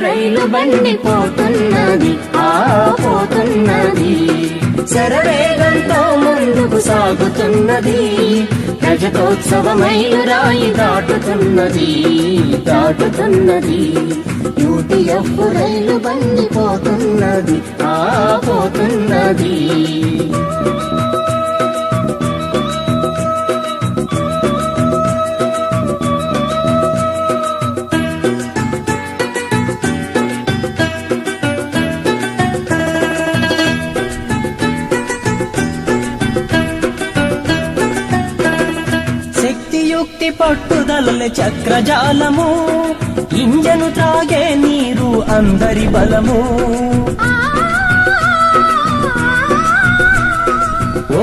రైలు బండి పోతున్నది, పోతున్నది. శరవేగంతో ముందుకు సాగుతున్నది, రజతోత్సవ మైలురాయి దాటుతున్నది, దాటుతున్నది. యూటీఎఫ్ రైలు బండి పోతున్నది, పోతున్నది. పట్టుదలలే చక్రజాలము, ఇంజను త్రాగే నీరు అందరి బలము. ఓ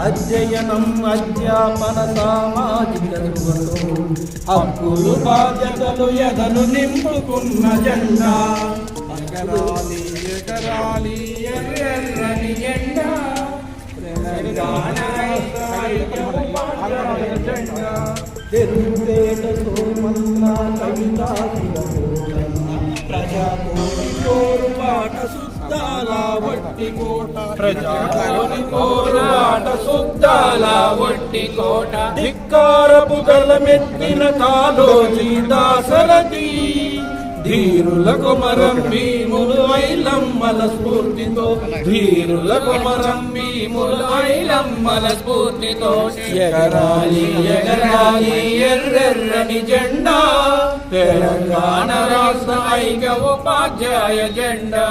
అధ్యయనం అధ్యాపన సామాజిక హక్కులు బాధ్యతలు ఎదను నింపుకున్న జెండా. ఎగరాలి ఎగరాలి ఎర్రెర్రని జెండా, తెలంగాణ జెండా. తెలుగుదేశ సోమన్న కవితా ప్రజాకోటి పోరుబాట సుద్దాల వట్టి కోట, ప్రజాకోటి పోరుబాట సుద్దాల వట్టి కోట. ధిక్కారపు గలమెత్తిన కాలోజీ దాసరథి, ధీరులకు మరం భీములు ఐలమ్మల స్ఫూర్తితో, ధీరులకు మరం భీములు ఐలమ్మల స్ఫూర్తితో. ఎగరాలి ఎగరాలి ఎర్రెర్రని జెండా, తెలంగాణ రాష్ట్ర ఐక్య ఉపాధ్యాయ జెండా.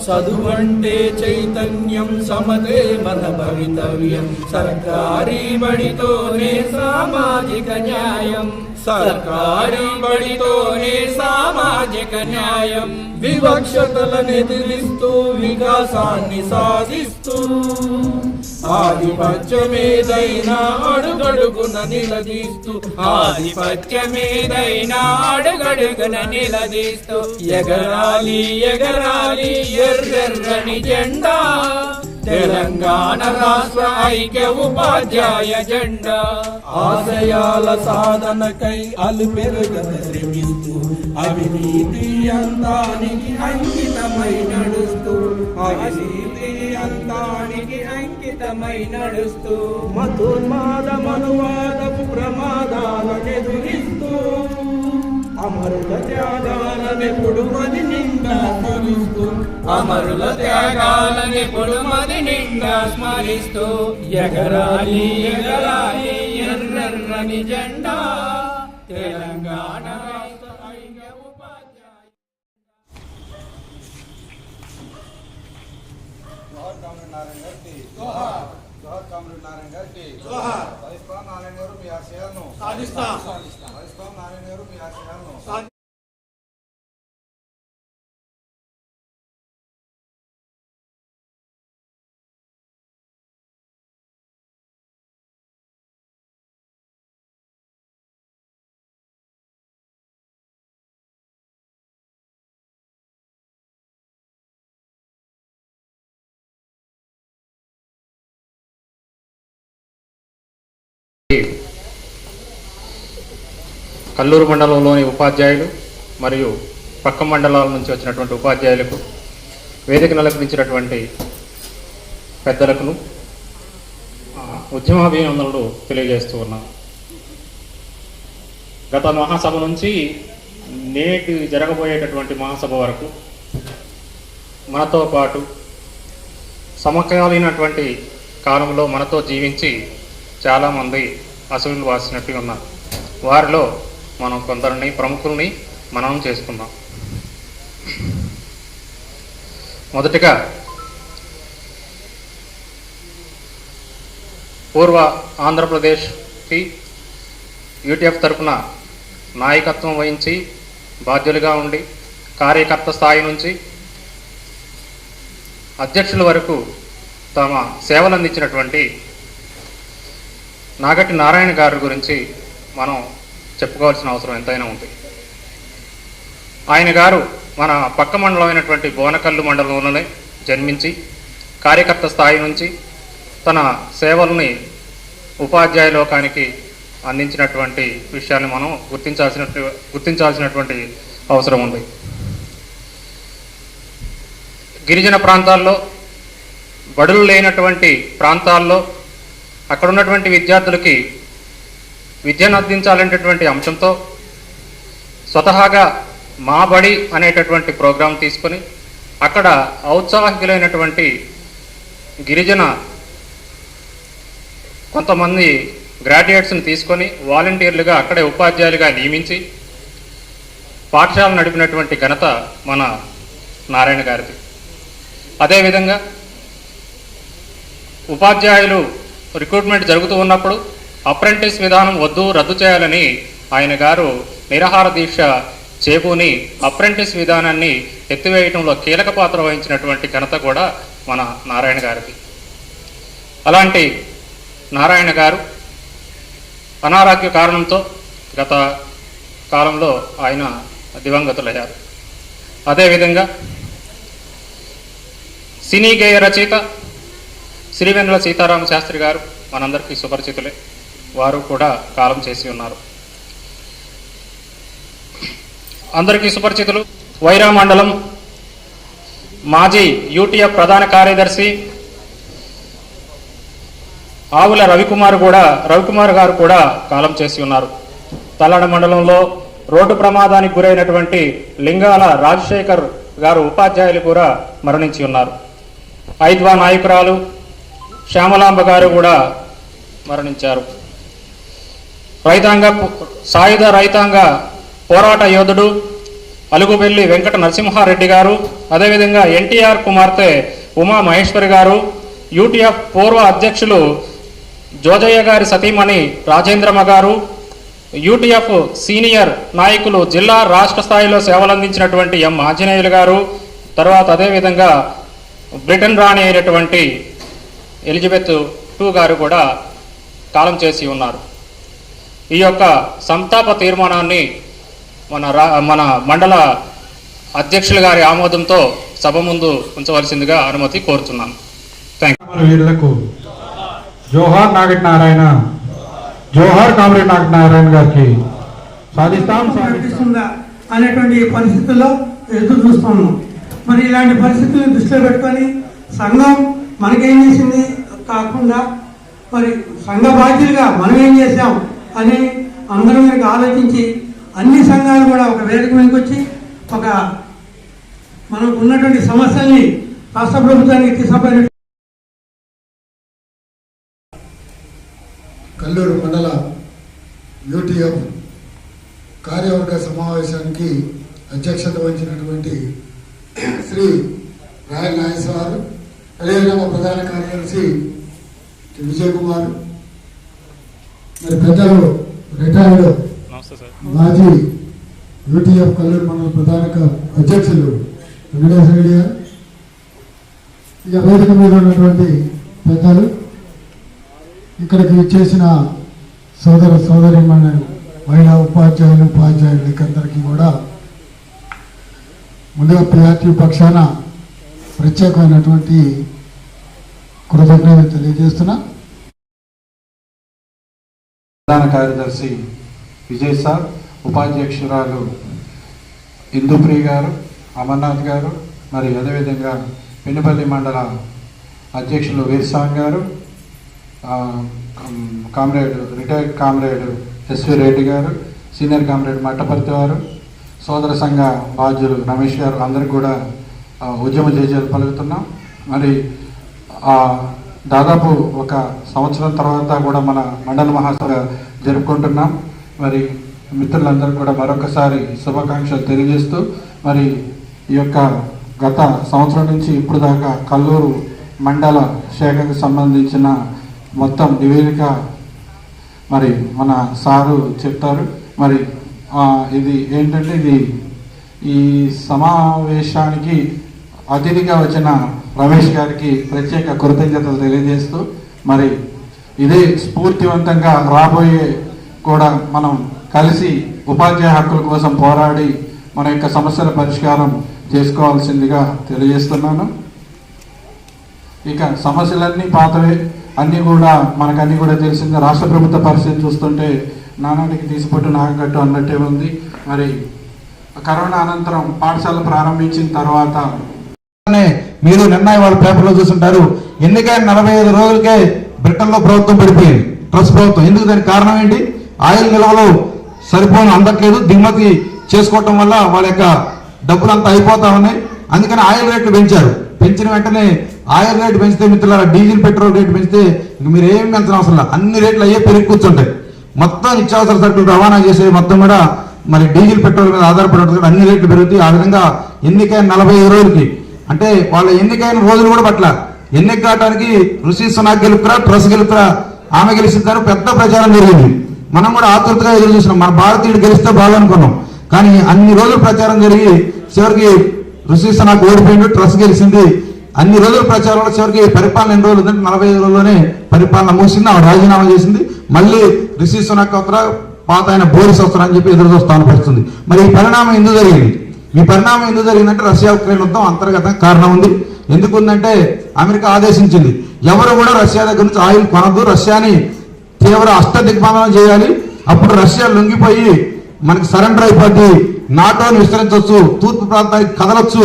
చదువంటే చైతన్యం, సమతే మన భవితవ్యం, సర్కారీ బడితోనే సామాజిక న్యాయం, సర్కారీ బడితోనే సామాజిక న్యాయం. వివక్షతలను ఎదిరిస్తూ వికాసాన్ని సాధిస్తూ, ఆధిపత్యమేదైనా అడుగడుగున నిలదీస్తూ, ఆధిపత్యమేదైనా అడుగడుగున నిలదీస్తూ. ఎగరాలి ఎగరాలి ఎర్రెర్రని జెండా, తెలంగాణ రాష్ట్ర ఐక్య ఉపాధ్యాయ జెండా. ఆశయాల సాధనకై అలుపెరుగత శ్రమిస్తూ, అవినీతి అంతానికి అంకితమై నడుస్తూ, అవినీతి అంతానికి అంకితమై నడుస్తూ. మతోన్మాద మనువాదపు ప్రమాదాలనెదురిస్తూ, అమరుల త్యాగాలనెప్పుడు మది నిండా స్మరిస్తూ, అమరుల త్యాగాలనెప్పుడు మది నిండా స్మరిస్తూ. ఎగరాలి ఎగరాలి ఎర్రెర్రని జెండా, తెలంగాణ రాష్ట్ర ఐక్య ఉపాధ్యాయ. జోహార్ కామ్రేడ్ నారాయణ గారికి జోహార్, జోహార్ కామ్రేడ్ నారాయణ గారికి జోహార్. వైస్పాల్ నారాయణ గారు మీ ఆశయాలను సాధిస్తాం, వైస్పాల్ నారాయణ గారు మీ ఆశయాలను కల్లూరు మండలంలోని ఉపాధ్యాయులు మరియు పక్క మండలాల నుంచి వచ్చినటువంటి ఉపాధ్యాయులకు, వేదికను అలంకరించినటువంటి పెద్దలకును ఉద్యమాభినందనలు తెలియజేస్తూ ఉన్నాం. గత మహాసభ నుంచి నేటి జరగబోయేటటువంటి మహాసభ వరకు మనతో పాటు సమకాలీనటువంటి కాలంలో మనతో జీవించి చాలామంది అసువులు వాసినట్టు ఉన్నారు. వారిలో మనం కొందరిని ప్రముఖుల్ని మననం చేసుకుందాం. మొదటిగా పూర్వ ఆంధ్రప్రదేశ్కి యూటీఎఫ్ తరఫున నాయకత్వం వహించి బాధ్యులుగా ఉండి కార్యకర్త స్థాయి నుంచి అధ్యక్షుల వరకు తమ సేవలు అందించినటువంటి నాగటి నారాయణ గారి గురించి మనం చెప్పుకోవాల్సిన అవసరం ఎంతైనా ఉంది. ఆయన గారు మన పక్క మండలమైనటువంటి బోనకల్లు మండలంలోనే జన్మించి కార్యకర్త స్థాయి నుంచి తన సేవల్ని ఉపాధ్యాయ లోకానికి అందించినటువంటి విషయాన్ని మనం గుర్తించాల్సినటువంటి అవసరం ఉంది. గిరిజన ప్రాంతాల్లో బడులు లేనటువంటి ప్రాంతాల్లో అక్కడ ఉన్నటువంటి విద్యార్థులకి విద్యను అందించాలనేటటువంటి అంశంతో స్వతహాగా మా బడి అనేటటువంటి ప్రోగ్రాం తీసుకొని అక్కడ ఔత్సాహికులైనటువంటి గిరిజన కొంతమంది గ్రాడ్యుయేట్స్ని తీసుకొని వాలంటీర్లుగా అక్కడే ఉపాధ్యాయులుగా నియమించి పాఠశాల నడిపినటువంటి ఘనత మన నారాయణ గారిది. అదేవిధంగా ఉపాధ్యాయులు రిక్రూట్మెంట్ జరుగుతూ ఉన్నప్పుడు అప్రెంటిస్ విధానం వద్దు, రద్దు చేయాలని ఆయన గారు నిరాహార దీక్ష చేపూని అప్రెంటిస్ విధానాన్ని ఎత్తివేయటంలో కీలక పాత్ర వహించినటువంటి ఘనత కూడా మన నారాయణ గారిది. అలాంటి నారాయణ గారు అనారోగ్య కారణంతో గత కాలంలో ఆయన దివంగతులయ్యారు. అదేవిధంగా సినీ గేయ రచయిత సిరివెన్నెల సీతారామ శాస్త్రి గారు మనందరికీ సుపరిచితులే. వారు కూడా కాలం చేసి ఉన్నారు. అందరికీ సుపరిచితులు వైరా మండలం మాజీ యూటీఎఫ్ ప్రధాన కార్యదర్శి ఆవుల రవికుమార్ గారు కూడా కాలం చేసి ఉన్నారు. తల్లాడ మండలంలో రోడ్డు ప్రమాదానికి గురైనటువంటి లింగాల రాజశేఖర్ గారు ఉపాధ్యాయులు కూడా మరణించి ఉన్నారు. ఐద్వా నాయకురాలు శ్యామలాంబ గారు కూడా మరణించారు. సాయుధ రైతాంగ పోరాట యోధుడు అలుగుబెల్లి వెంకట నరసింహారెడ్డి గారు, అదేవిధంగా ఎన్టీఆర్ కుమార్తె ఉమా మహేశ్వరి గారు, యూటీఎఫ్ పూర్వ అధ్యక్షులు జోజయ్య గారి సతీమణి రాజేంద్రమ్మ గారు, యూటీఎఫ్ సీనియర్ నాయకులు జిల్లా రాష్ట్ర స్థాయిలో సేవలందించినటువంటి ఎం ఆంజనేయులు గారు, తర్వాత అదేవిధంగా బ్రిటన్ రాణి అయినటువంటి ఎలిజబెత్ II గారు కూడా కాలం చేసి ఉన్నారు. ఈ యొక్క సంతాప తీర్మానాన్ని మన మండల అధ్యక్షుల గారి ఆమోదంతో సభ ముందు ఉంచవలసిందిగా అనుమతి కోరుతున్నాను. వీరులకు జోహార్ నాగటి నారాయణ, జోహార్ కామ్రేడ్ నాగటి నారాయణ గారికి సాధిస్తుందా అనేటువంటి పరిస్థితుల్లో ఎదురు చూస్తున్నాం. మరి ఇలాంటి పరిస్థితులను దృష్టిలో పెట్టుకొని సంఘం మనకేం చేసింది కాకుండా మరి సంఘ బాధ్యులుగా మనం ఏం చేసాం అని అందరం కనుక ఆలోచించి అన్ని సంఘాలు కూడా ఒక వేదిక మీదకి వచ్చి ఒక మనకు ఉన్నటువంటి సమస్యల్ని రాష్ట్ర ప్రభుత్వానికి తీసుకుపోయిన కల్లూరు మండల యూటీఎఫ్ కార్యవర్గ సమావేశానికి అధ్యక్షత వహించినటువంటి శ్రీ రాయల్ నాయస్ గారు, అదేవిధంగా ప్రధాన కార్యదర్శి విజయ్ కుమార్, మరి పెద్దలు రిటైర్డ్ మాజీ యూటీఎఫ్ కల్లూరు మండల ప్రధాన అధ్యక్షులు వెంకటేశ్వర రెడ్డి గారు, ఇక వేదిక మీద ఉన్నటువంటి పెద్దలు, ఇక్కడికి ఇచ్చేసిన సోదరి మహిళా ఉపాధ్యాయులకి అందరికీ కూడా ముందుగా పిఆర్టీ పక్షాన ప్రత్యేకమైనటువంటి కృతజ్ఞతలు తెలియజేస్తున్నా. ప్రధాన కార్యదర్శి విజయ్ సార్, ఉపాధ్యక్షురాలు ఇందుప్రియ గారు, అమర్నాథ్ గారు, మరి అదేవిధంగా పెనుపల్లి మండల అధ్యక్షులు వీర్సాంగ్ గారు, రిటైర్డ్ కామ్రేడ్ ఎస్వి రెడ్డి గారు, సీనియర్ కామ్రేడ్ మట్టపర్తి వారు, సోదర సంఘ బాధ్యులు రమేష్ గారు, అందరికి కూడా ఉద్యమ జేజేలు పలుకుతున్నాం. మరి దాదాపు ఒక సంవత్సరం తర్వాత కూడా మన మండల మహాసభ జరుపుకుంటున్నాం. మరి మిత్రులందరూ కూడా మరొకసారి శుభాకాంక్షలు తెలియజేస్తూ, మరి ఈ యొక్క గత సంవత్సరం నుంచి ఇప్పుడు దాకా కల్లూరు మండల శాఖకు సంబంధించిన మొత్తం నివేదిక మరి మన సారు చెప్తారు. మరి ఇది ఏంటంటే, ఇది ఈ సమావేశానికి అతిథిగా వచ్చిన రమేష్ గారికి ప్రత్యేక కృతజ్ఞతలు తెలియజేస్తూ, మరి ఇదే స్ఫూర్తివంతంగా రాబోయే కూడా మనం కలిసి ఉపాధ్యాయ హక్కుల కోసం పోరాడి మన యొక్క సమస్యల పరిష్కారం చేసుకోవాల్సిందిగా తెలియజేస్తున్నాను. ఇక సమస్యలన్నీ పాతవే, అన్నీ కూడా మనకన్నీ కూడా తెలిసిందే. రాష్ట్ర ప్రభుత్వ పరిస్థితి చూస్తుంటే నానాటికి తీసిపట్టు నాగట్టు అన్నట్టే ఉంది. మరి కరోనా అనంతరం పాఠశాలలు ప్రారంభించిన తర్వాత మీరు నిన్న వాళ్ళ పేపర్లో చూస్తుంటారు, ఎన్నికైన 45 రోజులకే బ్రిటన్లో ప్రభుత్వం పడిపోయింది, ట్రస్ట్ ప్రభుత్వం. ఎందుకు? దానికి కారణం ఏంటి? ఆయిల్ నిల్వలు సరిపోను అందట్లేదు, దిగుమతి చేసుకోవటం వల్ల వాళ్ళ యొక్క డబ్బులంతా అయిపోతా ఉన్నాయి. అందుకని ఆయిల్ రేట్లు పెంచారు. పెంచిన వెంటనే ఆయిల్ రేటు పెంచితే మిత్రులారా, డీజిల్ పెట్రోల్ రేటు పెంచితే మీరు ఏమి పెంచడం అవసరం లేదు, అన్ని రేట్లు అయ్యే పెరిగి కూర్చుంటాయి. మొత్తం నిత్యావసర సరుకులు రవాణా చేసే మొత్తం కూడా మరి డీజిల్ పెట్రోల్ మీద ఆధారపడి ఉంటుంది, అన్ని రేట్లు పెరుగుతాయి. ఆ విధంగా ఎన్నికైన 45 రోజులకి, అంటే వాళ్ళ ఎన్నికైన రోజులు కూడా పట్ల, ఎన్నిక కావడానికి ఋషి సునాక్ గెలుపురా, ట్రస్ గెలుపురా, ఆమె గెలిచిద్దారు పెద్ద ప్రచారం జరిగింది. మనం కూడా ఆతృతగా ఎదురు చూసినాం, మన భారతీయుడు గెలిస్తే బాగాలనుకున్నాం. కానీ అన్ని రోజులు ప్రచారం జరిగి చివరికి ఋషి సునాక్ ఓడిపోయింది, ట్రస్ గెలిచింది. అన్ని రోజుల ప్రచారంలో చివరికి పరిపాలన ఎన్ని రోజులు ఉందంటే 45 రోజుల్లోనే పరిపాలన ముగిసింది. ఆవిడ రాజీనామా చేసింది. మళ్ళీ రిషి సునాక్ వస్తారా, పాత ఆయన బోరిస్ వస్తారా అని చెప్పి ఎదురు చూస్తూ అనిపిస్తుంది. మరి ఈ పరిణామం ఎందుకు జరిగింది? ఈ పరిణామం ఎందుకు జరిగిందంటే రష్యా ఉక్రెయిన్ యుద్ధం అంతర్గతంగా కారణం ఉంది. ఎందుకుందంటే అమెరికా ఆదేశించింది, ఎవరు కూడా రష్యా దగ్గర నుంచి ఆయిల్ కొనద్దు, రష్యాని తీవ్ర అష్టదిగ్బంధనం చేయాలి. అప్పుడు రష్యా లొంగిపోయి మనకి సరెండర్ అయిపోద్ది, నాటోని విస్తరించవచ్చు, తూర్పు ప్రాంతానికి కదలొచ్చు,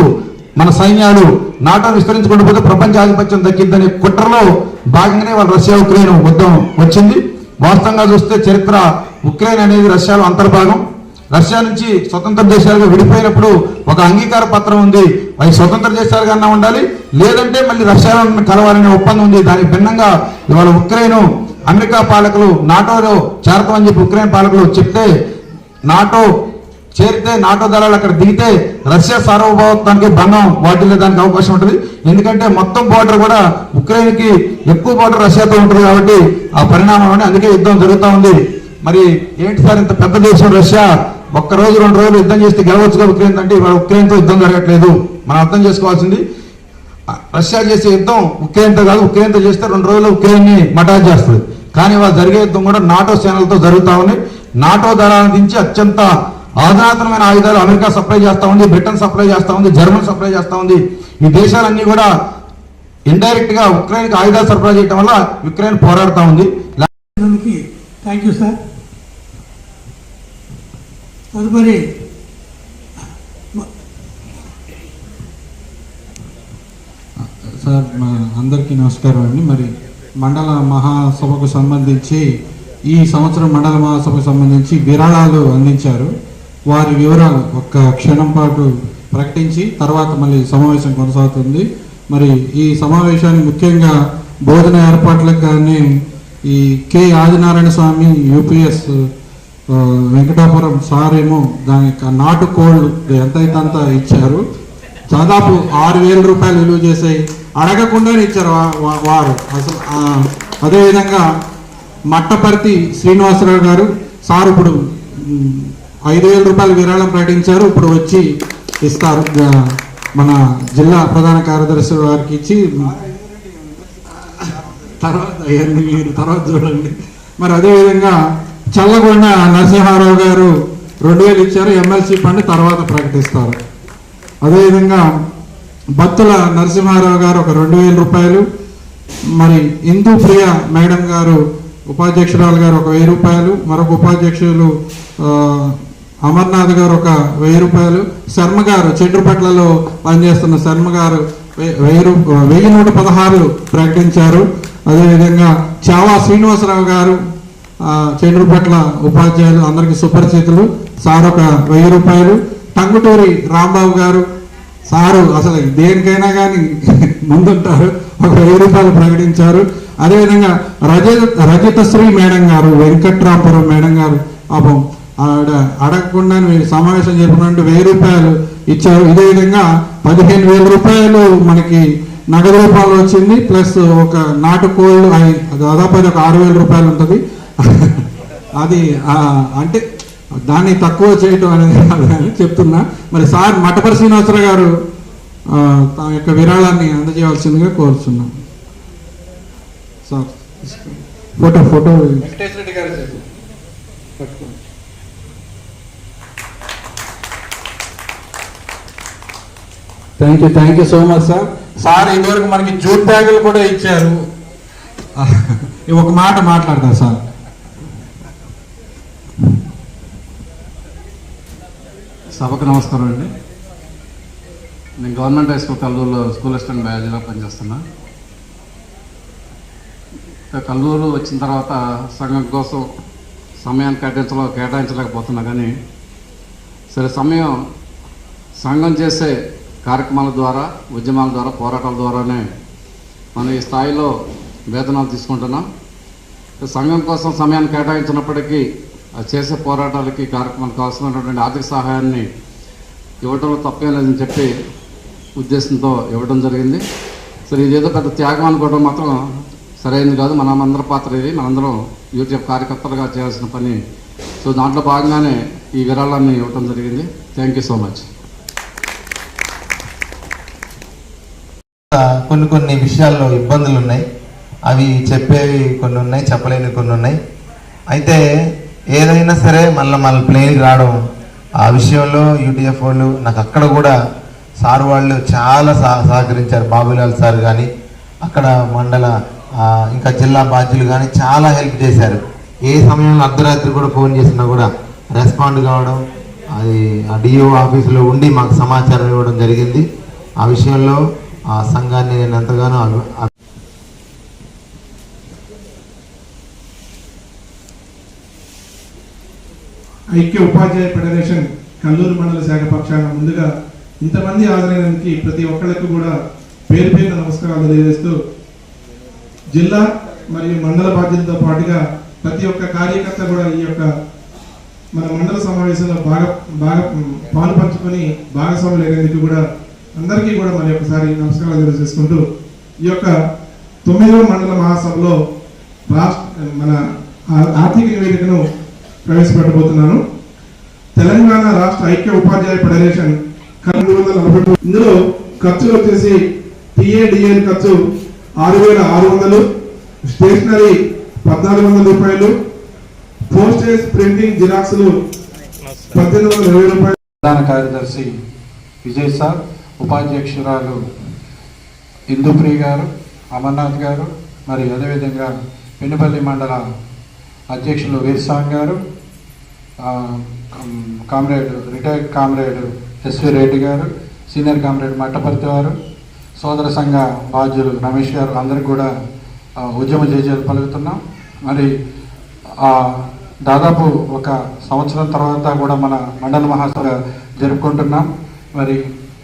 మన సైన్యాలు నాటోని విస్తరించుకుంటూ పోతే ప్రపంచ ఆధిపత్యం దక్కిద్దనే కుట్రలో భాగంగానే వాళ్ళు రష్యా ఉక్రెయిన్ యుద్ధం వచ్చింది. వాస్తవంగా చూస్తే చరిత్ర, ఉక్రెయిన్ అనేది రష్యాలో అంతర్భాగం. రష్యా నుంచి స్వతంత్ర దేశాలుగా విడిపోయినప్పుడు ఒక అంగీకార పత్రం ఉంది, అవి స్వతంత్ర దేశాలుగా ఉండాలి, లేదంటే మళ్ళీ రష్యాలో కలవాలనే ఒప్పందం ఉంది. దానికి భిన్నంగా ఇవాళ ఉక్రెయిన్ అమెరికా పాలకులు నాటోలో చేరతామని చెప్పి ఉక్రెయిన్ పాలకులు చెప్తే, నాటో చేరితే, నాటో దళాలు అక్కడ దిగితే రష్యా సార్వభౌమత్వానికి భంగం వాటిల్లేదానికి అవకాశం ఉంటుంది. ఎందుకంటే మొత్తం బోర్డర్ కూడా ఉక్రెయిన్కి ఎక్కువ బోర్డర్ రష్యాతో ఉంటుంది కాబట్టి ఆ పరిణామం, అందుకే యుద్ధం జరుగుతూ ఉంది. మరి ఏంటి సార్ ఇంత పెద్ద దేశం రష్యా, ఒక్క రోజు 2 రోజులు యుద్ధం చేస్తే గెలవచ్చుగా ఉక్రెయిన్ అంటే, ఇవాళ ఉక్రెయిన్తో యుద్ధం జరగట్లేదు. మనం అర్థం చేసుకోవాల్సింది, రష్యా చేసే యుద్ధం ఉక్రెయిన్తో కాదు, ఉక్రెయిన్తో చేస్తే 2 రోజులు ఉక్రెయిన్ని మటాజ్ చేస్తుంది. కానీ వాళ్ళు జరిగే యుద్ధం కూడా నాటో సేనలతో జరుగుతూ ఉంది. నాటో దళాల నుంచి అత్యంత అధునాతనమైన ఆయుధాలు అమెరికా సప్లై చేస్తూ ఉంది, బ్రిటన్ సప్లై చేస్తూ ఉంది, జర్మన్ సప్లై చేస్తూ ఉంది. ఈ దేశాలన్నీ కూడా ఇండైరెక్ట్ గా ఉక్రెయిన్కి ఆయుధాలు సరఫరా చేయడం వల్ల ఉక్రెయిన్ పోరాడుతూ ఉంది. Thank you sir. తదుపరి సార్, అందరికీ నమస్కారం అండి. మరి మండల మహాసభకు సంబంధించి ఈ సంవత్సరం మండల మహాసభకు సంబంధించి విరాళాలు అందించారు. వారి వివరాలు ఒక్క క్షణం పాటు ప్రకటించి తర్వాత మళ్ళీ సమావేశం కొనసాగుతుంది. మరి ఈ సమావేశాన్ని ముఖ్యంగా బోధన ఏర్పాట్లకు కానీ ఈ కె ఆదినారాయణ స్వామి యూపీఎస్ వెంకటాపురం సార్ ఏమో దానికి నాటు కోళ్ళు ఎంతైతే అంత ఇచ్చారు. దాదాపు 6,000 రూపాయలు విలువ చేసాయి, అడగకుండానే ఇచ్చారు వారు అసలు. అదేవిధంగా మట్టపర్తి శ్రీనివాసరావు గారు సార్ ఇప్పుడు 5,000 రూపాయలు విరాళం ప్రకటించారు, ఇప్పుడు వచ్చి ఇస్తారు. మన జిల్లా ప్రధాన కార్యదర్శి వారికి ఇచ్చి తర్వాత చూడండి. మరి అదేవిధంగా చల్లగొండ నరసింహారావు గారు 2,000 ఇచ్చారు, ఎమ్మెల్సీ ఫండ్ తర్వాత ప్రకటిస్తారు. అదేవిధంగా బత్తుల నరసింహారావు గారు ఒక 2,000 రూపాయలు, మరి హిందూ ప్రియ మేడం గారు ఉపాధ్యక్షురాలు గారు ఒక 1,000 రూపాయలు, మరొక ఉపాధ్యక్షులు అమర్నాథ్ గారు ఒక 1,000 రూపాయలు, శర్మ గారు చెండ్రుపట్లలో పనిచేస్తున్న శర్మ గారు 1,116 ప్రకటించారు. అదేవిధంగా చావా శ్రీనివాసరావు గారు చెండ్రుపట్ల ఉపాధ్యాయులు అందరికీ సుపరిచితులు, సార్ ఒక 1,000 రూపాయలు, టంగుటూరి రాంబాబు గారు సారు అసలు దేనికైనా కానీ ముందుంటారు, ఒక 1,000 రూపాయలు ప్రకటించారు. అదేవిధంగా రజతశ్రీ మేడం గారు వెంకట్రాంపురం మేడం గారు పాపం ఆవిడ అడగకుండా మీరు సమావేశం జరుపుకున్నట్టు 1000 రూపాయలు ఇచ్చారు. ఇదే విధంగా 15,000 రూపాయలు మనకి నగదు రూపాయలు వచ్చింది. ప్లస్ ఒక నాటుకోళ్ళు దాదాపు అది ఒక 6,000 రూపాయలు ఉంటుంది. అది అంటే దాన్ని తక్కువ చేయటం అనేది అని చెప్తున్నా. మరి సార్ మఠపరి శ్రీనివాసరావు గారు తమ యొక్క విరాళాన్ని అందజేయవలసిందిగా కోరుతున్నాం. సార్ ఫోటో వెంకటేశ్వర గారు పట్టుకోండి. Thank you so much sir. Sir ఇదివరకు మనకి జూట్ బ్యాగులు కూడా ఇచ్చారు. ఒక మాట మాట్లాడతారు సార్. సభకు నమస్కారం అండి. నేను గవర్నమెంట్ హై స్కూల్ కల్లూరులో స్కూల్ అసిస్టెంట్ బయాలజీలో పనిచేస్తున్నా. కల్లూరు వచ్చిన తర్వాత సంఘం కోసం సమయాన్ని కేటాయించలేకపోతున్నా. కానీ సరే సంఘం చేసే కార్యక్రమాల ద్వారా, ఉద్యమాల ద్వారా, పోరాటాల ద్వారానే మనం ఈ స్థాయిలో వేతనాలు తీసుకుంటున్నాం. సంఘం కోసం సమయాన్ని కేటాయించినప్పటికీ చేసే పోరాటాలకి కార్యక్రమాలకు కావాల్సినటువంటి ఆర్థిక సహాయాన్ని ఇవ్వడంలో తప్పేం లేదని చెప్పి ఉద్దేశంతో ఇవ్వడం జరిగింది. సరే, ఇదేదో పెద్ద త్యాగం అనుకోవడం మాత్రం సరైనది కాదు. మనందరి పాత్ర ఇది. మనందరం యూటీఎఫ్ కార్యకర్తలుగా చేయాల్సిన పని. సో దాంట్లో భాగంగానే ఈ విరాళాన్ని ఇవ్వడం జరిగింది. Thank you so much. కొన్ని విషయాల్లో ఇబ్బందులు ఉన్నాయి. అవి చెప్పేవి కొన్ని ఉన్నాయి, చెప్పలేని కొన్ని ఉన్నాయి. అయితే ఏదైనా సరే మళ్ళీ ప్లేన్కి రావడం, ఆ విషయంలో యూటీఎఫ్ వాళ్ళు నాకు అక్కడ కూడా సార్ వాళ్ళు చాలా సహకరించారు. బాబులాల్ సార్ కానీ, అక్కడ మండల ఇంకా జిల్లా బాధ్యులు కానీ చాలా హెల్ప్ చేశారు. ఏ సమయంలో అర్ధరాత్రి కూడా ఫోన్ చేసినా కూడా రెస్పాండ్ కావడం, అది ఆ డిఓ ఆఫీసులో ఉండి మాకు సమాచారం ఇవ్వడం జరిగింది. ఆ విషయంలో ఆ సంఘాన్ని నేను ఎంతగానో ఐక్య ఉపాధ్యాయ ఫెడరేషన్ కల్లూరు మండల శాఖ పక్షాన ముందుగా ఇంతమంది హాజరైనందుకు ప్రతి ఒక్కళ్ళకు కూడా పేరు పేరు నమస్కారాలు తెలియజేస్తూ, జిల్లా మరియు మండల బాధ్యతలతో పాటుగా ప్రతి ఒక్క కార్యకర్త కూడా ఈ యొక్క మన మండల సమావేశంలో బాగా పాలు పంచుకొని భాగస్వాములు అయినందుకు కూడా అందరికీ కూడా మరి ఒకసారి నమస్కారాలు తెలియజేసుకుంటూ, ఈ యొక్క 9వ మండల మహాసభలో మన ఆర్థిక నివేదికను ప్రవేశపెట్టబోతున్నాను. తెలంగాణ రాష్ట్ర ఐక్య ఉపాధ్యాయ ఫెడరేషన్ 240. ఇందులో ఖర్చులు వచ్చేసి TA-DN ఖర్చు 6,600, స్టేషనరీ 1,400 రూపాయలు, పోస్టేజ్ ప్రింటింగ్ జిరాక్స్లు 1,820 రూపాయలు. ప్రధాన కార్యదర్శి విజయ్ సార్, ఉపాధ్యక్షురాలు ఇందుప్రియ గారు, అమర్నాథ్ గారు, మరి అదేవిధంగా పెనుపల్లి మండల అధ్యక్షులు వీర్సాంగ్ గారు, రిటైర్డ్ కామ్రేడ్ ఎస్వి రెడ్డి గారు, సీనియర్ కామ్రేడ్ మట్టపర్తి వారు, సోదర సంఘ బాధ్యులు రమేష్ గారు, అందరికీ కూడా ఉద్యమ జయజయలు పలుకుతున్నాం. మరి దాదాపు ఒక సంవత్సరం తర్వాత కూడా మన మండల మహాసభ జరుపుకుంటున్నాం. మరి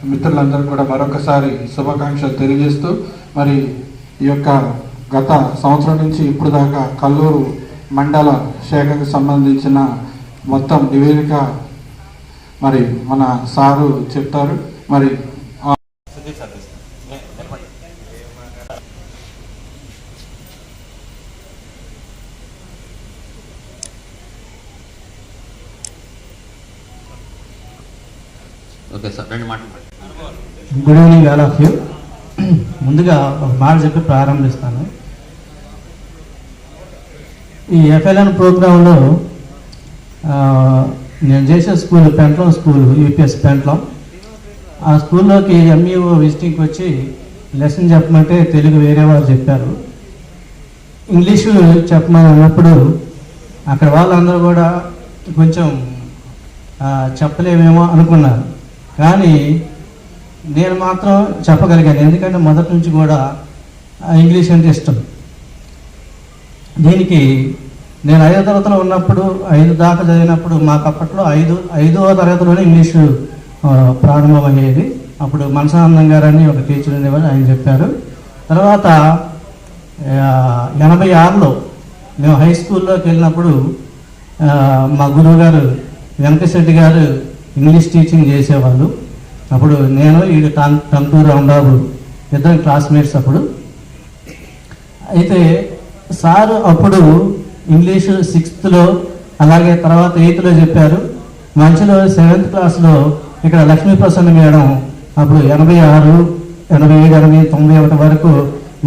మిత్రులందరూ కూడా మరొకసారి శుభాకాంక్షలు తెలియజేస్తూ, మరి ఈ యొక్క గత సంవత్సరం నుంచి ఇప్పుడు దాకా కల్లూరు మండల శాఖకు సంబంధించిన మొత్తం నివేదిక మరి మన సారు చెప్తారు. మరి ఓకే సార్, రెండు మాటలు. Good evening all of you. ముందుగా ఒక మాట చెప్పి ప్రారంభిస్తాను. ఈ FLN ప్రోగ్రాంలో నేను చేసే స్కూల్ పెంట్లం స్కూల్, UPS పెంట్లం. ఆ స్కూల్లోకి MEO విజిటింగ్కి వచ్చి లెసన్ చెప్పమంటే తెలుగు వేరే వారు చెప్పారు. ఇంగ్లీషు చెప్పమని అన్నప్పుడు అక్కడ వాళ్ళందరూ కూడా కొంచెం చెప్పలేమేమో అనుకున్నారు. కానీ నేను మాత్రం చెప్పగలిగాను, ఎందుకంటే మొదటి నుంచి కూడా ఇంగ్లీష్ అంటే ఇష్టం. దీనికి నేను 5వ తరగతిలో ఉన్నప్పుడు, 5 దాకా చదివినప్పుడు మాకు అప్పట్లో 5వ తరగతిలోనే ఇంగ్లీషు ప్రారంభమయ్యేది. అప్పుడు మనసానందం గారు అని ఒక టీచర్ ఉండేవారు, ఆయన చెప్పారు. తర్వాత 86లో మేము హై స్కూల్లోకి వెళ్ళినప్పుడు మా గురువు గారు వెంకటరెడ్డి గారు ఇంగ్లీష్ టీచింగ్ చేసేవాళ్ళు. అప్పుడు నేను ఈడు టంటూరు రాంబాబు ఇద్దరు క్లాస్మేట్స్ అప్పుడు. అయితే సారు అప్పుడు ఇంగ్లీషు 6th అలాగే తర్వాత 8th చెప్పారు. మంచిలో 7th క్లాస్లో ఇక్కడ లక్ష్మీప్రసన్న మేడం అప్పుడు 86, 87, 91 వరకు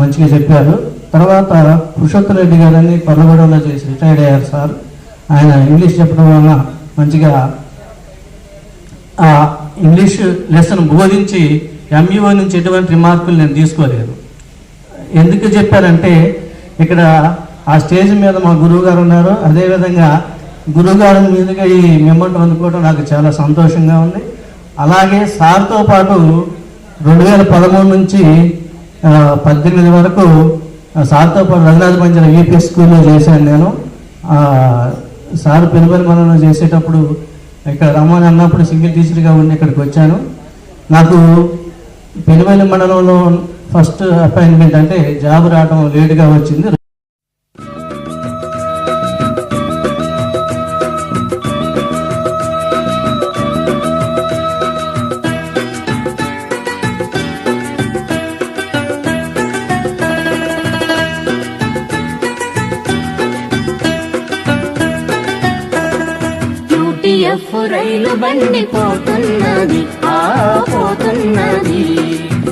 మంచిగా చెప్పారు. తర్వాత పురుషోత్తమ రెడ్డి గారని కొల్లగూడెంలో చేసి రిటైర్డ్ అయ్యారు సార్. ఆయన ఇంగ్లీష్ చెప్పడం వల్ల మంచిగా ఆ ఇంగ్లీష్ లెసన్ బోధించి ఎంఈఓ నుంచి ఎటువంటి రిమార్కులు నేను తీసుకోలేదు. ఎందుకు చెప్పారంటే ఇక్కడ ఆ స్టేజ్ మీద మా గురువు గారు ఉన్నారు. అదేవిధంగా గురువు గారి మీదుగా ఈ మెమెంటో అందుకోవడం నాకు చాలా సంతోషంగా ఉంది. అలాగే సార్తో పాటు 2013 నుంచి 18 వరకు సార్తో పాటు రఘునాథ పంజర యూపీఎస్ స్కూల్లో చేశాను నేను. సార్ పెనుబలి మనలో చేసేటప్పుడు ఇక్కడ రమ్మని అన్నప్పుడు సింగిల్ టీచర్గా ఉండి ఇక్కడికి వచ్చాను. నాకు పెనుబలి మండలంలో ఫస్ట్ అపాయింట్మెంట్ అంటే జాబ్ రావడం లేటుగా వచ్చింది. యూటీఎఫ్ రైలు బండి పోతున్నది, పోతున్నది.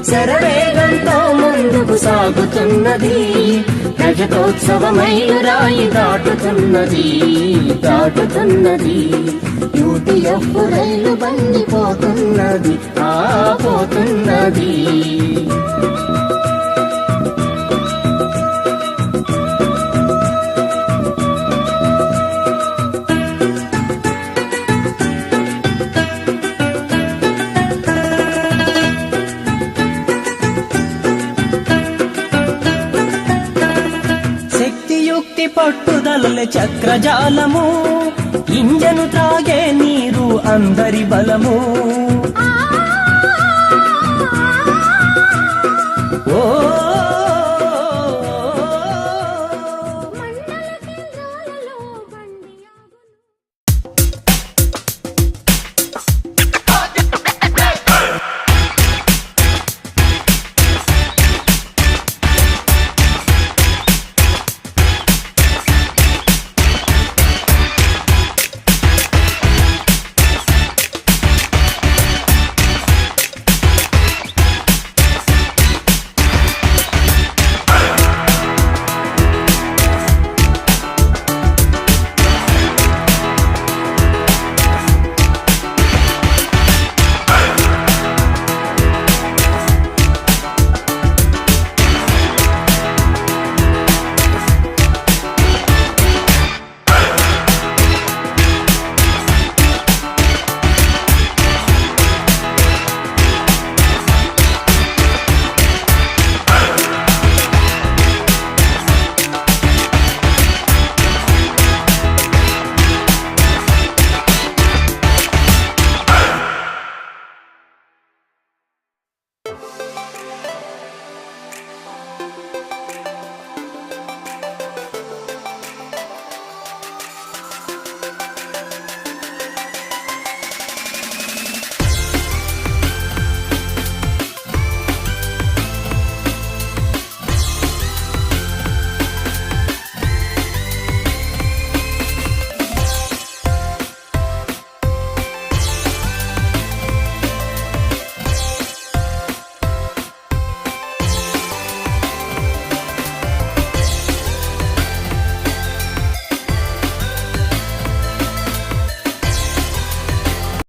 శరవేగంతో ముందుకు సాగుతున్నది. రజతోత్సవ మైలురాయి దాటుతున్నది, దాటుతున్నది. యూటీఎఫ్ రైలు బండి పోతున్నది, పోతున్నది. పట్టుదల చక్రజాలము, ఇంజను త్రాగే నీరు అందరి బలము. ఓ